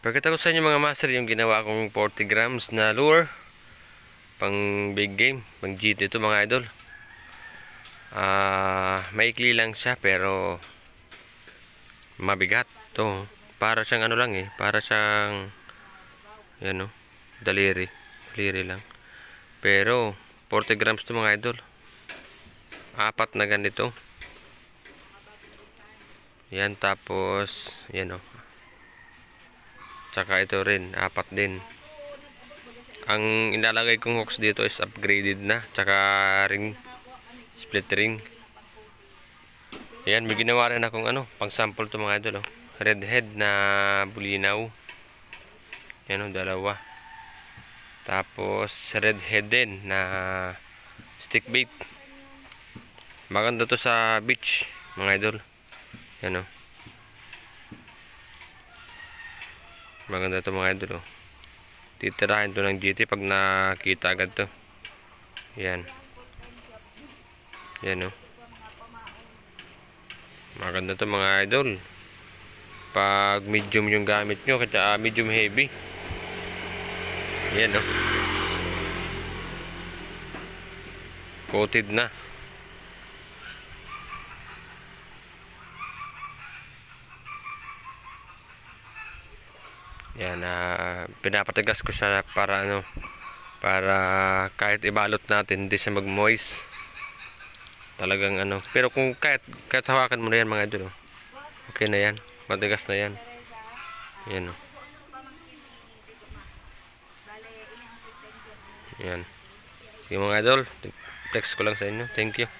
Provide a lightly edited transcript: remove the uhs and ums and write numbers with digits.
Pagkatapos ko sa inyo mga master yung ginawa kong 40 grams na lure pang big game, pang GT ito mga idol. Maikli lang siya pero mabigat to. Para siyang ano lang para siyang yan daliri lang. Pero 40 grams to mga idol. Apat na ganito. Yan, tapos yan tsaka ito rin, apat din. Ang inalagay kong hooks dito is upgraded na, tsaka ring, split ring. Yan, may ginawa rin akong pang sample to mga idol. Red head na bulinaw. Yan dalawa. Tapos red head din na stick bait. Maganda to sa beach mga idol. Yan maganda to mga idol titirahin to ng GT pag nakita agad to. Yan maganda to mga idol pag medium yung gamit nyo kaya medium heavy. Yan coated na. Yan, pinapatigas ko siya para para kahit ibalot natin hindi siya mag-moist. Talagang pero kung kahit hawakan mo na yan mga idol okay na yan, matigas na yan. Yan yan yung mga idol, flex ko lang sa inyo. Thank you.